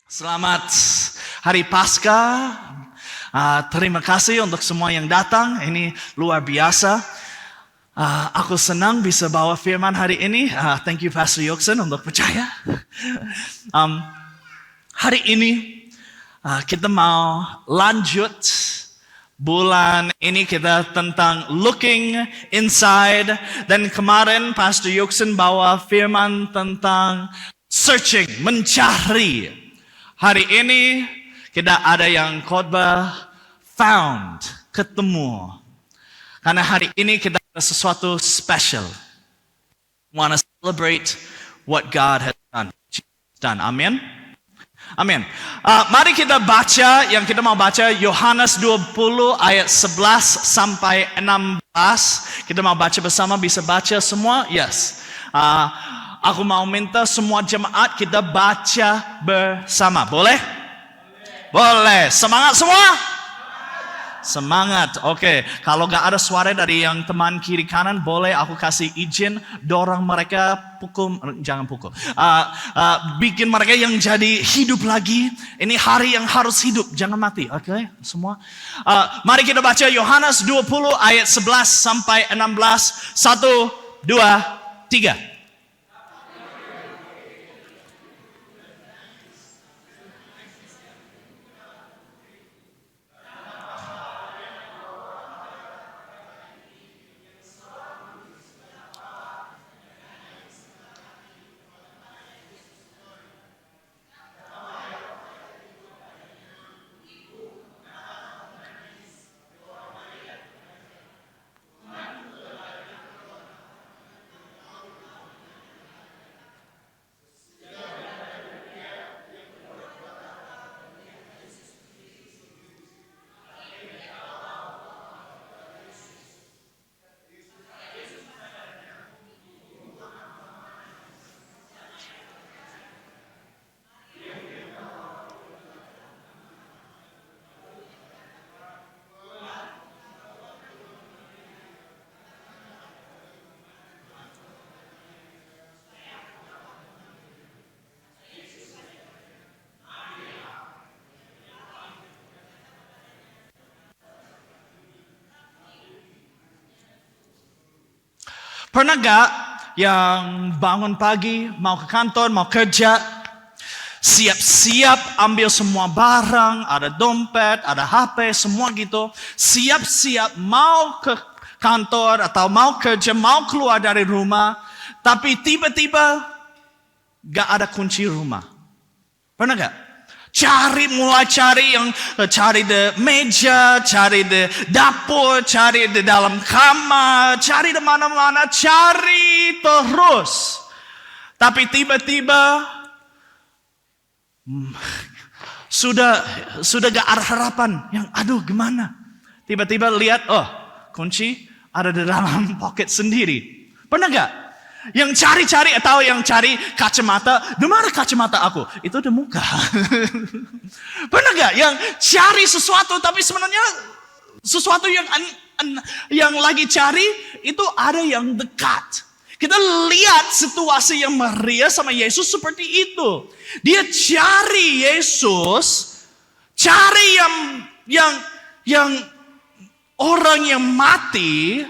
Selamat Hari Paskah. Terima kasih untuk semua yang datang. Ini luar biasa. Aku senang bisa bawa firman hari ini. Thank you Pastor Yoksen untuk percaya. Hari ini kita mau lanjut bulan ini kita tentang looking inside. Dan kemarin Pastor Yoksen bawa firman tentang searching, mencari. Hari ini kita ada yang khotbah found, ketemu. Karena hari ini kita ada sesuatu special. Want to celebrate what God has done. Amin. Amin. Mari kita baca, yang kita mau baca Yohanes 20 ayat 11 sampai 16. Kita mau baca bersama, bisa baca semua? Yes. Aku mau minta semua jemaat kita baca bersama. Boleh? Boleh. Semangat semua? Semangat. Oke. Kalau gak ada suara dari yang teman kiri kanan, boleh aku kasih izin dorong mereka jangan pukul. Bikin mereka yang jadi hidup lagi. Ini hari yang harus hidup, jangan mati. Oke, semua. Mari kita baca Yohanes 20 ayat 11 sampai 16. 1, 2, 3. Pernah gak yang bangun pagi, mau ke kantor, mau kerja, siap-siap ambil semua barang, ada dompet, ada HP, semua gitu. Siap-siap mau ke kantor atau mau kerja, mau keluar dari rumah. Tapi tiba-tiba gak ada kunci rumah. Pernah gak? Mulai cari di meja, cari di dapur, cari di dalam kamar, cari di mana-mana, cari terus. Tapi tiba-tiba sudah gak ada harapan. Yang aduh gimana? Tiba-tiba lihat, kunci ada di dalam pocket sendiri. Pernah gak? Yang cari-cari atau yang cari kacamata, di mana kacamata aku? Itu di muka. Pernah gak yang cari sesuatu tapi sebenarnya sesuatu yang lagi cari itu ada yang dekat. Kita lihat situasi yang Maria sama Yesus seperti itu. Dia cari Yesus, cari yang orang yang mati,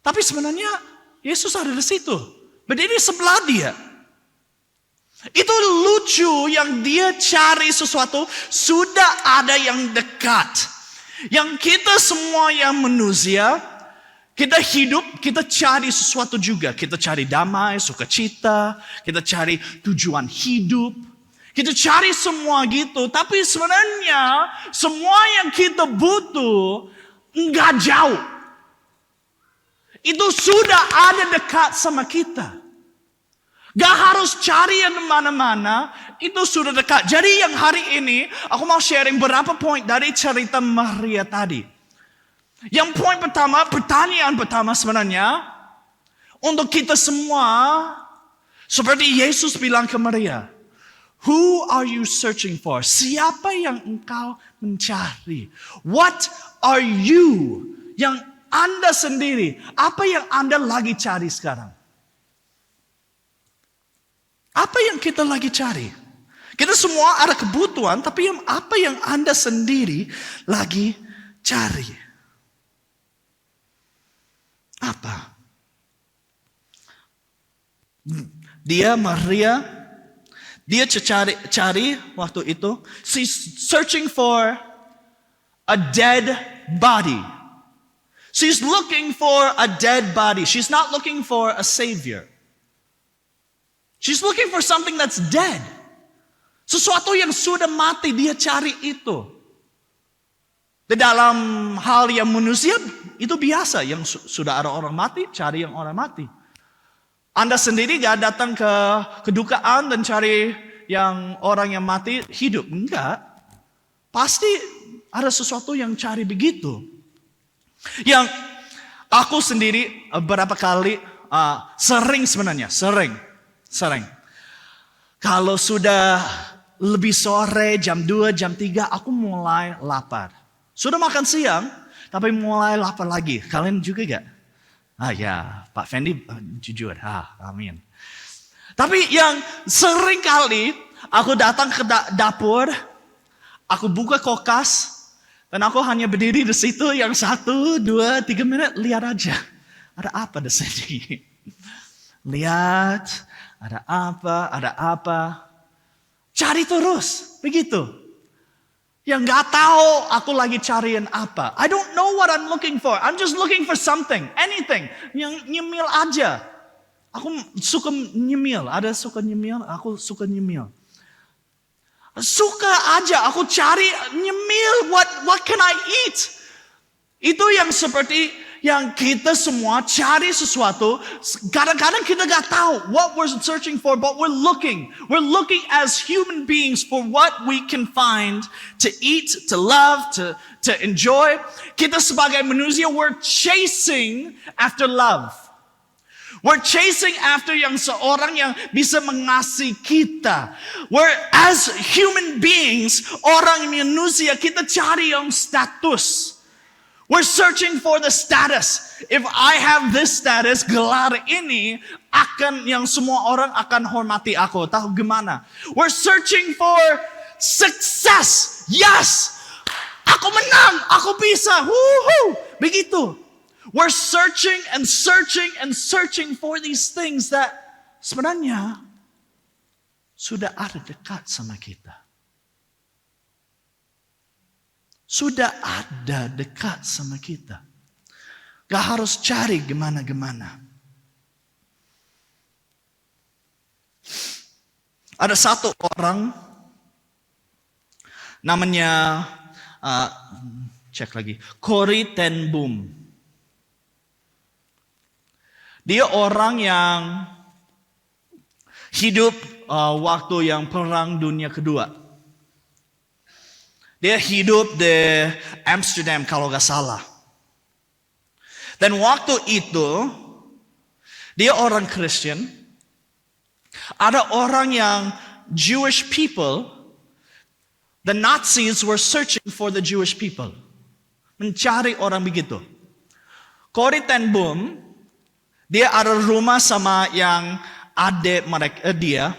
tapi sebenarnya Yesus ada di situ, berdiri sebelah dia. Itu lucu yang dia cari sesuatu, sudah ada yang dekat. Yang kita semua yang manusia, kita hidup, kita cari sesuatu juga. Kita cari damai, sukacita, kita cari tujuan hidup. Kita cari semua gitu, tapi sebenarnya semua yang kita butuh enggak jauh. Itu sudah ada dekat sama kita. Gak harus cari yang mana-mana, itu sudah dekat. Jadi yang hari ini, aku mau sharing beberapa poin dari cerita Maria tadi. Yang poin pertama, pertanyaan pertama sebenarnya, untuk kita semua, seperti Yesus bilang ke Maria, who are you searching for? Siapa yang engkau mencari? What are you yang Anda sendiri, apa yang Anda lagi cari sekarang? Apa yang kita lagi cari? Kita semua ada kebutuhan, tapi apa yang Anda sendiri lagi cari? Apa? Maria, dia cari waktu itu, she's searching for a dead body. She's looking for a dead body. She's not looking for a savior. She's looking for something that's dead. Sesuatu yang sudah mati, dia cari itu. Di dalam hal yang manusia, itu biasa. Yang sudah ada orang mati, cari yang orang mati. Anda sendiri gak datang ke kedukaan dan cari yang orang yang mati hidup. Enggak. Pasti ada sesuatu yang cari begitu. Yang aku sendiri beberapa kali, sering. Kalau sudah lebih sore, jam 2, jam 3, aku mulai lapar. Sudah makan siang, tapi mulai lapar lagi. Kalian juga gak? Ya, Pak Fendi jujur. Amin. Tapi yang sering kali, aku datang ke dapur, aku buka kulkas, dan aku hanya berdiri di situ yang 1, 2, 3 menit, lihat aja. Ada apa di sini? Lihat, ada apa. Cari terus, begitu. Yang gak tahu aku lagi cariin apa. I don't know what I'm looking for. I'm just looking for something, anything. Yang nyemil aja. Aku suka nyemil. Ada suka nyemil? Aku suka nyemil. Suka aja aku cari nyemil. What can I eat? Itu yang seperti yang kita semua cari sesuatu. Kadang-kadang kita gak tahu what we're searching for, but we're looking. We're looking as human beings for what we can find to eat, to love, to enjoy. Kita sebagai manusia, we're chasing after love. We're chasing after yang seorang yang bisa mengasihi kita. We're as human beings, orang manusia, kita cari yang status. We're searching for the status. If I have this status, gelar ini akan yang semua orang akan hormati aku. Tahu gimana? We're searching for success. Yes, aku menang, aku bisa. Woohoo! Begitu. We're searching and searching for these things that sebenarnya sudah ada dekat sama kita. Sudah ada dekat sama kita. Gak harus cari gimana-gimana. Ada satu orang namanya cek lagi, Corrie ten Boom. Dia orang yang hidup waktu yang Perang Dunia Kedua. Dia hidup di Amsterdam kalau gak salah. Dan waktu itu, dia orang Kristen. Ada orang yang Jewish people, the Nazis were searching for the Jewish people. Mencari orang begitu. Corrie ten Boom, dia ada rumah sama yang adik mereka, dia.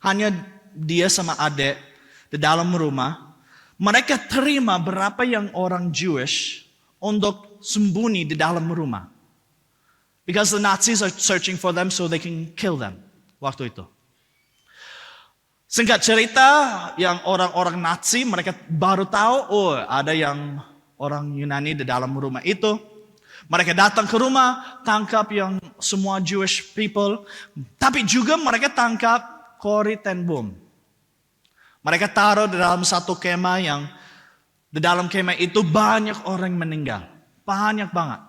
Hanya dia sama adik di dalam rumah. Mereka terima berapa yang orang Jewish untuk sembunyi di dalam rumah. Because the Nazis are searching for them so they can kill them. Waktu itu. Singkat cerita, yang orang-orang Nazi mereka baru tahu, ada yang orang Yunani di dalam rumah itu. Mereka datang ke rumah, tangkap yang semua Jewish people. Tapi juga mereka tangkap Corrie ten Boom. Mereka taruh di dalam satu kemah yang di dalam kemah itu banyak orang meninggal. Banyak banget.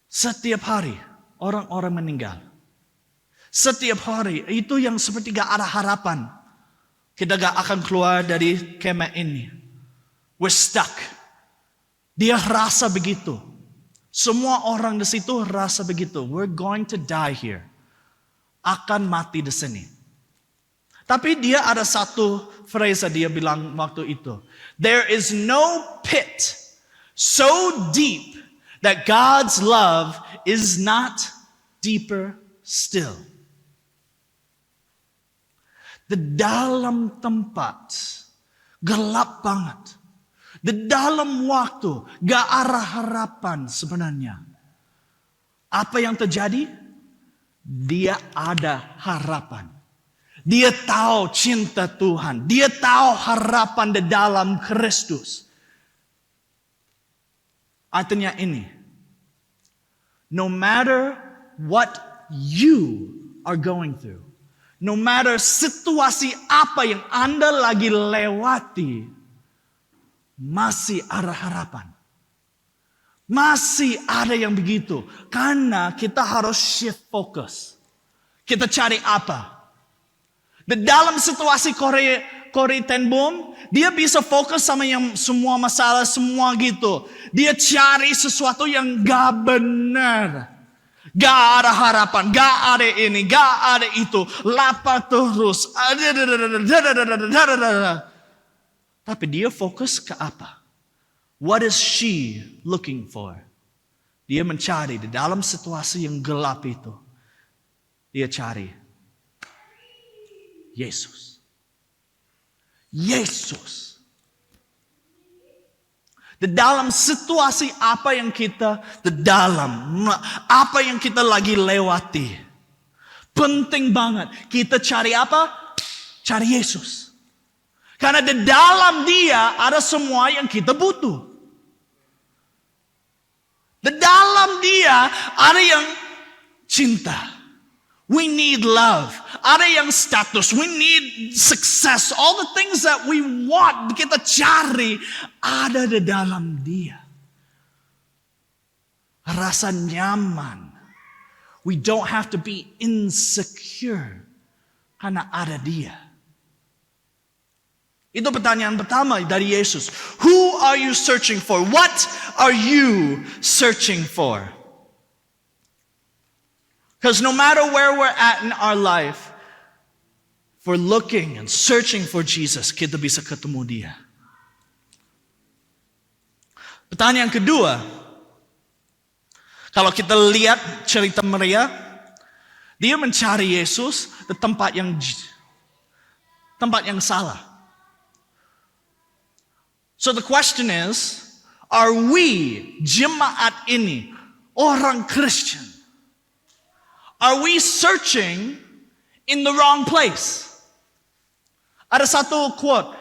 Setiap hari orang-orang meninggal. Setiap hari itu yang seperti gak ada harapan. Kita gak akan keluar dari kemah ini. We're stuck. Dia rasa begitu. Semua orang di situ rasa begitu. We're going to die here. Akan mati di sini. Tapi dia ada satu frasa dia bilang waktu itu. There is no pit so deep that God's love is not deeper still. di dalam tempat gelap banget, di dalam waktu gak arah harapan sebenarnya, apa yang terjadi? Dia ada harapan. Dia tahu cinta Tuhan. Dia tahu harapan di dalam Kristus. Artinya ini, no matter what you are going through, no matter situasi apa yang Anda lagi lewati, masih ada harapan. Masih ada yang begitu. Karena kita harus shift fokus. Kita cari apa? Di dalam situasi Corrie ten Boom, dia bisa fokus sama yang semua masalah, semua gitu. Dia cari sesuatu yang gak benar. Gak ada harapan, gak ada ini, gak ada itu. Lapar terus. Tapi dia fokus ke apa? What is she looking for? Dia mencari di dalam situasi yang gelap itu. Dia cari Yesus. Yesus. Di dalam situasi apa yang kita apa yang kita lagi lewati. Penting banget. Kita cari apa? Cari Yesus. Karena di dalam Dia ada semua yang kita butuh. Di dalam Dia ada yang cinta. We need love. Ada yang status. We need success. All the things that we want, kita cari, ada di dalam Dia. Rasa nyaman. We don't have to be insecure. Karena ada Dia. Itu pertanyaan pertama dari Yesus. Who are you searching for? What are you searching for? Because no matter where we're at in our life, if we're looking and searching for Jesus, kita bisa ketemu Dia. Pertanyaan kedua, kalau kita lihat cerita Maria, dia mencari Yesus di tempat yang salah. So the question is, are we, jemaat ini, orang Kristen, are we searching in the wrong place? Ada satu quote,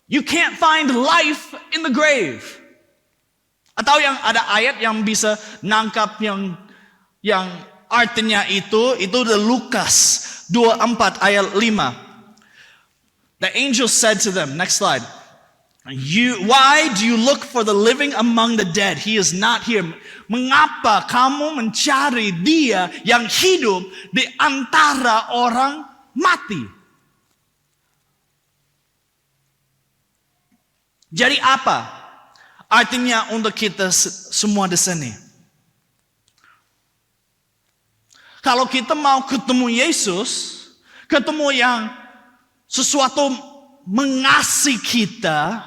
you can't find life in the grave. Atau yang ada ayat yang bisa nangkap yang artinya itu di Lukas 24 ayat 5. The angel said to them, next slide. Why do you look for the living among the dead? He is not here. Mengapa kamu mencari Dia yang hidup di antara orang mati? Jadi apa artinya untuk kita semua di sini? Kalau kita mau ketemu Yesus, ketemu yang sesuatu mengasihi kita,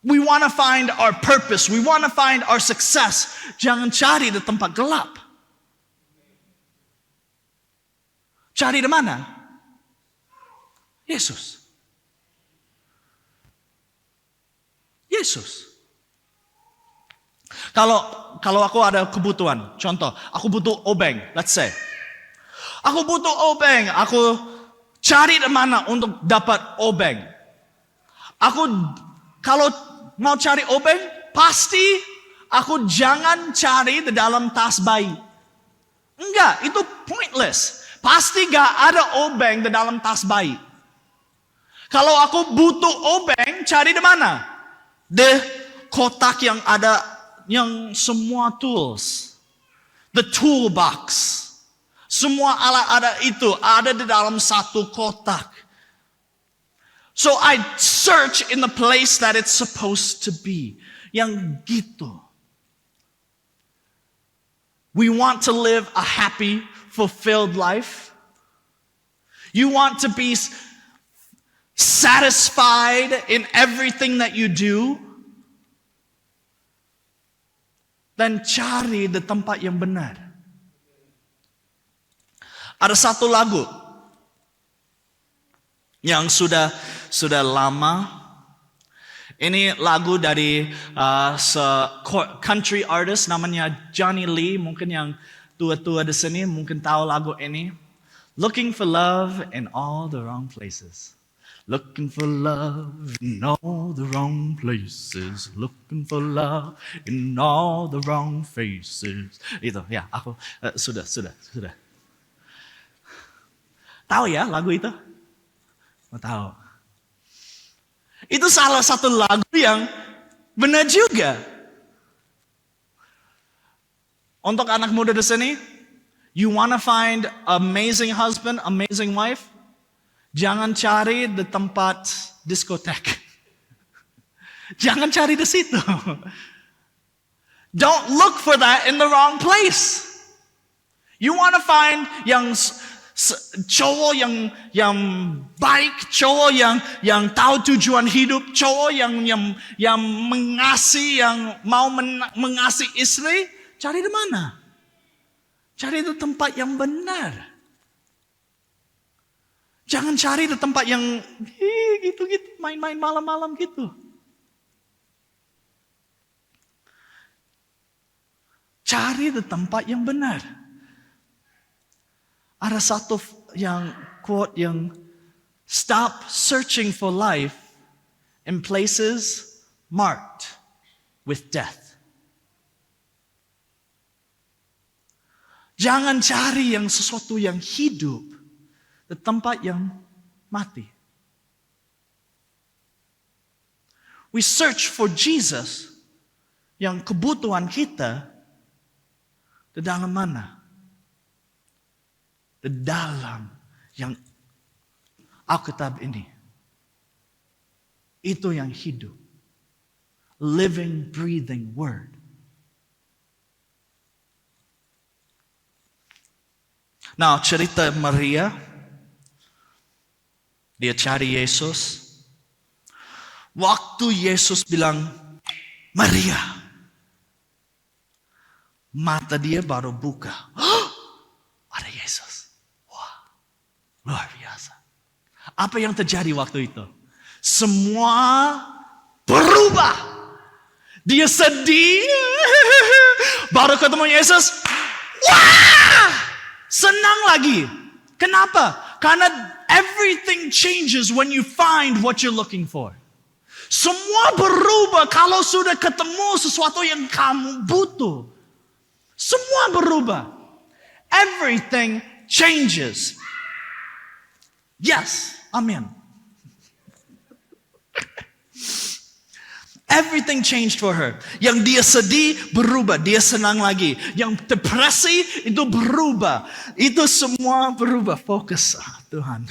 we want to find our purpose, we want to find our success. Jangan cari di tempat gelap. Cari di mana? Yesus. Yesus. Kalau aku ada kebutuhan, contoh, aku butuh obeng, let's say. Aku butuh obeng, aku cari di mana untuk dapat obeng. Kalau mau cari obeng, pasti aku jangan cari di dalam tas bayi. Enggak, itu pointless. Pasti gak ada obeng di dalam tas bayi. Kalau aku butuh obeng, cari di mana? Di kotak yang ada, yang semua tools. The toolbox. Semua alat itu ada di dalam satu kotak. So I search in the place that it's supposed to be. Yang gitu. We want to live a happy, fulfilled life. You want to be satisfied in everything that you do. Dan cari di tempat yang benar. Ada satu lagu. yang sudah lama. Ini lagu dari country artist namanya Johnny Lee. Mungkin yang tua-tua di sini mungkin tahu lagu ini. Looking for love in all the wrong places. Looking for love in all the wrong places. Looking for love in all the wrong faces. Itu ya, aku sudah. Tahu ya lagu itu? Mau tahu? Itu salah satu lagu yang benar juga. Untuk anak muda di sini, you wanna find amazing husband, amazing wife? Jangan cari di tempat diskotek. Jangan cari di situ. Don't look for that in the wrong place. You want to find yang cowok yang baik, cowok yang tahu tujuan hidup, cowok yang mengasihi, yang mau mengasihi istri, cari di mana? Cari di tempat yang benar. Jangan cari di tempat yang gitu-gitu, main-main malam-malam gitu. Cari di tempat yang benar. Ada satu yang quote yang stop searching for life in places marked with death. Jangan cari yang sesuatu yang hidup di tempat yang mati. We search for Jesus yang kebutuhan kita di dalam mana? Di dalam yang Alkitab ini. Itu yang hidup. Living, breathing word. Nah, cerita Maria, dia cari Yesus. Waktu Yesus bilang, Maria. Mata dia baru buka. Ada Yesus. Wah, luar biasa. Apa yang terjadi waktu itu? Semua berubah. Dia sedih. Baru ketemu Yesus. Wah, senang lagi. Kenapa? Karena everything changes when you find what you're looking for. Semua berubah kalau sudah ketemu sesuatu yang kamu butuh. Semua berubah. Everything changes. Yes, amen. Everything changed for her. Yang dia sedih berubah, dia senang lagi. Yang depresi itu berubah. Itu semua berubah. Fokus, Tuhan.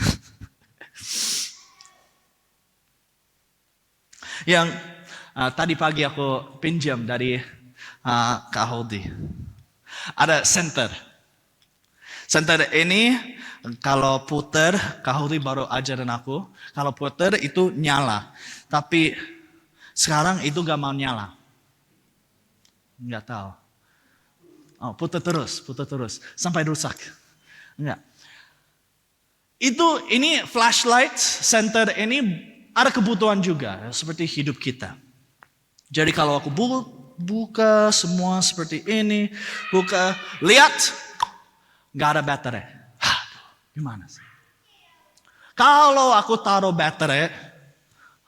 Yang tadi pagi aku pinjam dari Kak Holdi. Ada senter. Senter ini kalau puter, Kak Holdi baru ajarin aku. Kalau puter itu nyala. Tapi sekarang itu gak mau nyala. Gak tahu. Oh, putar terus. Sampai rusak. Enggak. Ini flashlight center ini ada kebutuhan juga. Seperti hidup kita. Jadi kalau aku buka semua seperti ini. Buka. Lihat. Gak ada baterai. Gimana sih? Kalau aku taruh baterai.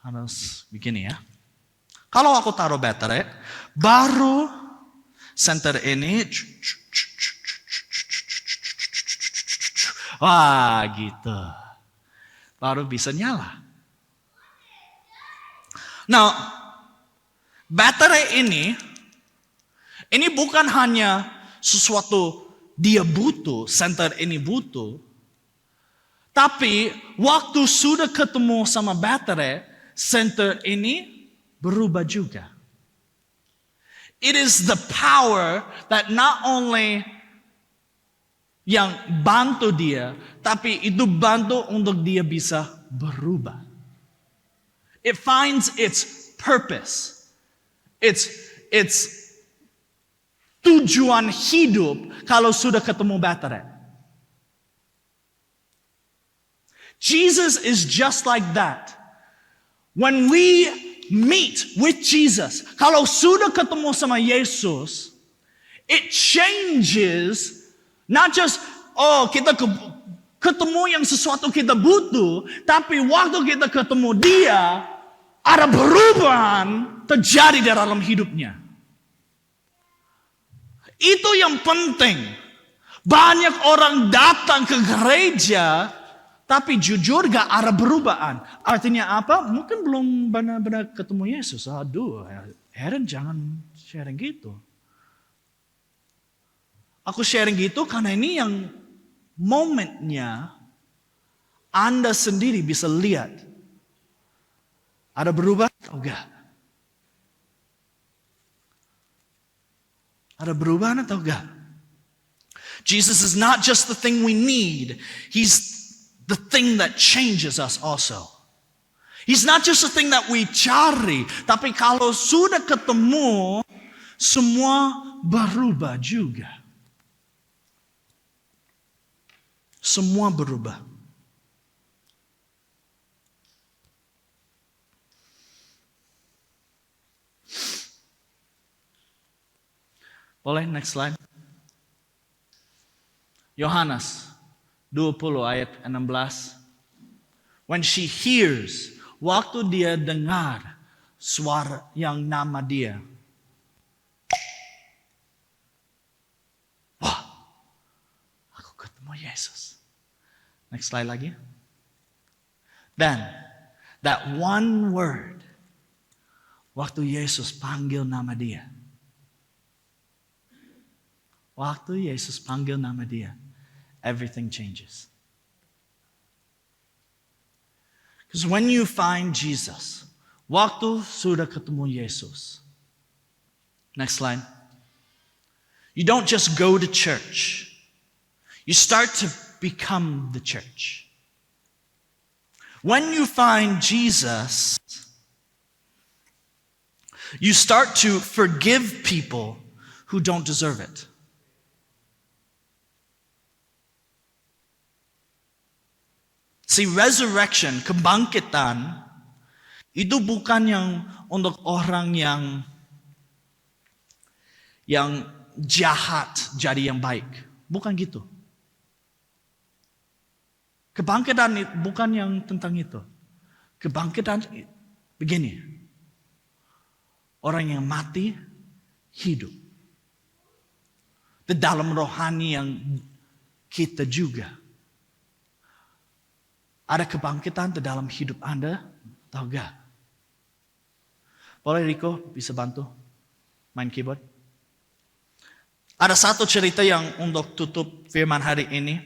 Harus begini ya. Kalau aku taruh baterai, baru senter ini, wah gitu, baru bisa nyala. Nah, baterai ini bukan hanya sesuatu dia butuh, senter ini butuh, tapi waktu sudah ketemu sama baterai, senter ini berubah juga. It is the power that not only yang bantu dia, tapi itu bantu untuk dia bisa berubah. It finds its purpose. Its tujuan hidup kalau sudah ketemu baterai. Jesus is just like that. When we meet with Jesus, kalau sudah ketemu sama Yesus, it changes, not just, kita ketemu yang sesuatu kita butuh, tapi waktu kita ketemu dia, ada perubahan terjadi dalam hidupnya. Itu yang penting. Banyak orang datang ke gereja, tapi jujur gak ada perubahan. Artinya apa? Mungkin belum benar-benar ketemu Yesus. Aduh, Aaron jangan sharing gitu. Aku sharing gitu karena ini yang momennya Anda sendiri bisa lihat. Ada berubah atau enggak? Ada perubahan atau enggak? Jesus is not just the thing we need. He's the thing that changes us also. He's not just the thing that we cari. Tapi kalau sudah ketemu, semua berubah juga. Semua berubah. Boleh next slide. Yohanes 20 ayat 16. When she hears, waktu dia dengar suara yang nama dia. Wah, aku ketemu Yesus. Next slide lagi. Then, that one word, waktu Yesus panggil nama dia. Waktu Yesus panggil nama dia, everything changes. Because when you find Jesus, waktu sudah ketemu Yesus. Next slide. You don't just go to church. You start to become the church. When you find Jesus, you start to forgive people who don't deserve it. See, resurrection, kebangkitan, itu bukan yang untuk orang yang jahat jadi yang baik. Bukan gitu. Kebangkitan bukan yang tentang itu. Kebangkitan begini. Orang yang mati, hidup. Di dalam rohani yang kita juga. Ada kebangkitan di dalam hidup Anda, tahu gak? Boleh Rico bisa bantu main keyboard? Ada satu cerita yang untuk tutup firman hari ini.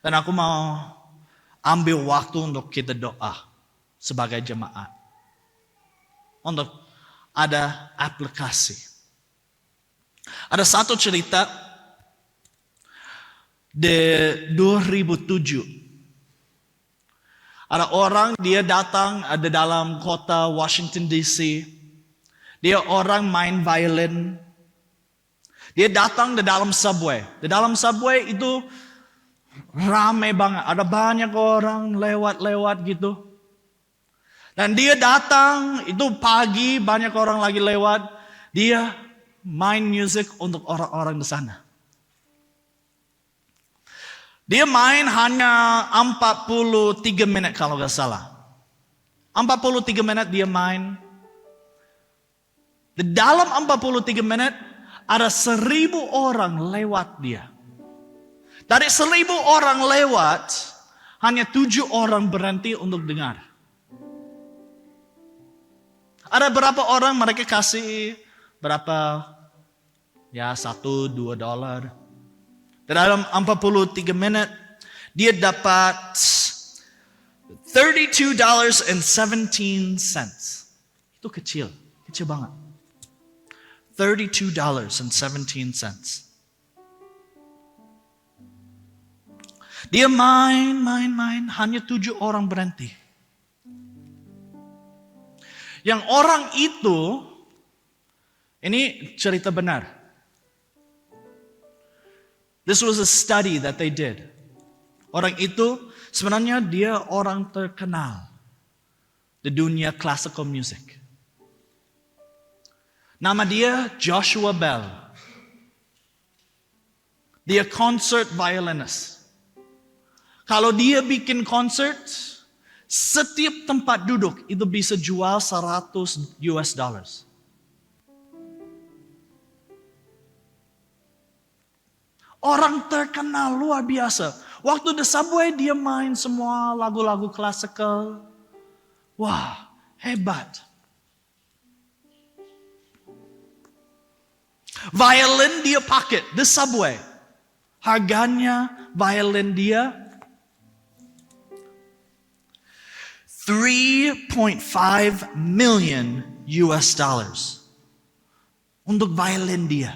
Dan aku mau ambil waktu untuk kita doa sebagai jemaat. Untuk ada aplikasi. Ada satu cerita di 2007. Ada orang dia datang ada dalam kota Washington DC. Dia orang main violin. Dia datang di dalam subway. Di dalam subway itu ramai banget. Ada banyak orang lewat-lewat gitu. Dan dia datang itu pagi banyak orang lagi lewat. Dia main musik untuk orang-orang di sana. Dia main hanya 43 menit kalau gak salah. 43 menit dia main. Di dalam 43 menit ada 1.000 orang lewat dia. Dari 1.000 orang lewat, hanya 7 orang berhenti untuk dengar. Ada berapa orang mereka kasih berapa? Ya $1-2. Dalam 43 menit, dia dapat $32.17. Itu kecil banget. $32.17. Dia main, hanya 7 orang berhenti. Yang orang itu, ini cerita benar. This was a study that they did. Orang itu Sebenarnya dia orang terkenal di dunia classical music. Nama dia Joshua Bell. Dia concert violinist. Kalau dia bikin concert, setiap tempat duduk itu bisa jual $100. Orang terkenal luar biasa. Waktu di subway dia main semua lagu-lagu klasikal. Wah, hebat. Violin dia pakai di subway. Harganya violin dia $3.5 million untuk violin dia.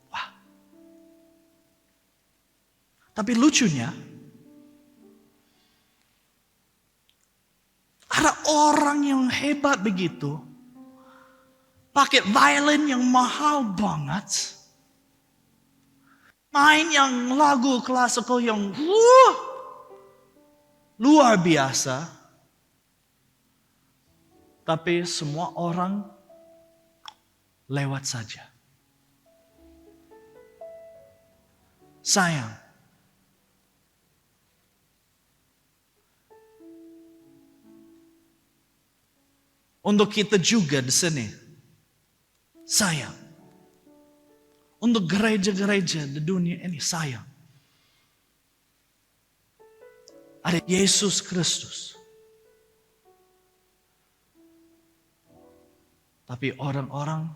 Wah. Tapi lucunya, ada orang yang hebat begitu, pakai violin yang mahal banget, main yang lagu klasikal yang luar biasa, tapi semua orang lewat saja. Sayang. Untuk kita juga di sini. Sayang. Untuk gereja-gereja di dunia ini sayang. Ada Yesus Kristus. Tapi orang-orang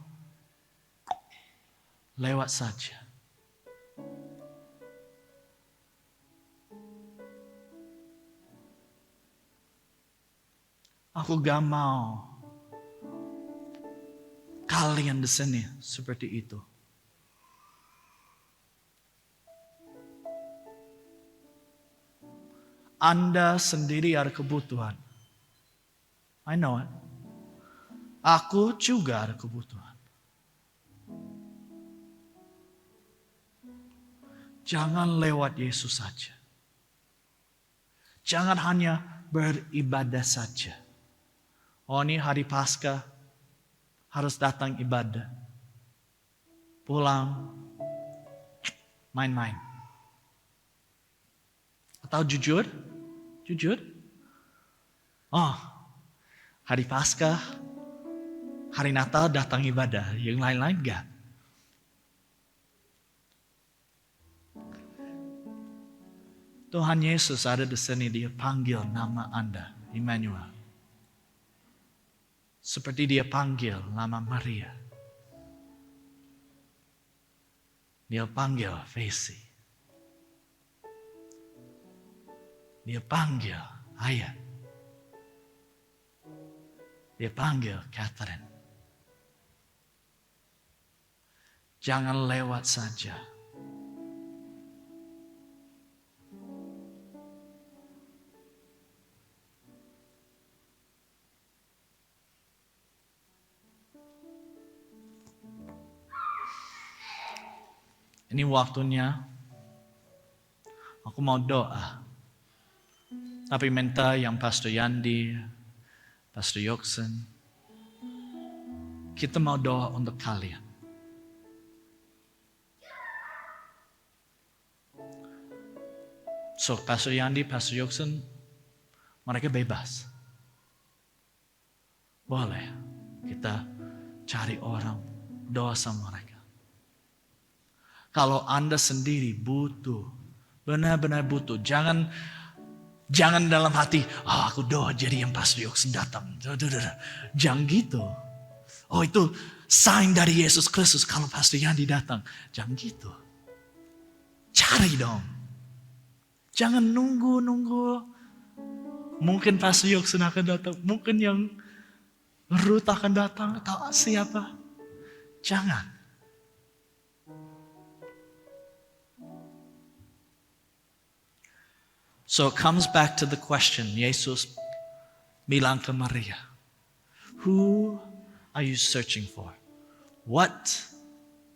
lewat saja. Aku gak mau kalian di sini seperti itu. Anda sendiri ada kebutuhan. I know it. Aku juga ada kebutuhan. Jangan lewat Yesus saja. Jangan hanya beribadah saja. Oh, ini hari Paskah, harus datang ibadah. Pulang, main-main. Atau jujur? Oh, hari Paskah, hari Natal datang ibadah. Yang lain-lain enggak. Tuhan Yesus ada di sini, dia panggil nama Anda, Immanuel. Seperti dia panggil nama Maria. Dia panggil Fesi. Dia panggil Ayat. Dia panggil Catherine. Jangan lewat saja. Ini waktunya aku mau doa. Tapi minta yang Pastor Yandi, Pastor Yoksen, kita mau doa untuk kalian. So, Pastor Yandi, Pastor Yoksen, mereka bebas. Boleh kita cari orang, doa sama mereka. Kalau Anda sendiri butuh, benar-benar butuh, jangan dalam hati, aku doa jadi yang Pastor Yoksen datang. Jangan gitu. Oh, itu sign dari Yesus Kristus kalau Pastor Yandi datang. Jangan gitu. Cari dong. Jangan nunggu. Mungkin Pastor Yoksen akan datang. Mungkin yang Ruth akan datang. Atau siapa. Jangan. So it comes back to the question. Yesus bilang ke Maria, who are you searching for? What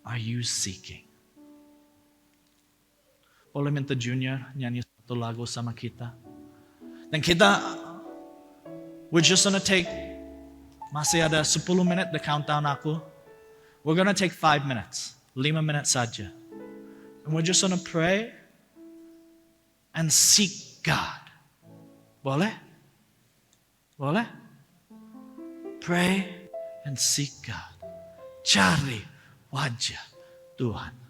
are you seeking? Boleh minta Junior nyanyi satu satu lagu sama kita. Dan kita, we're just gonna take, masih ada 10 menit the countdown aku. We're gonna take 5 minutes, 5 menit saja. And we're just gonna pray and seek God. Boleh? Boleh? Pray and seek God. Cari wajah Tuhan.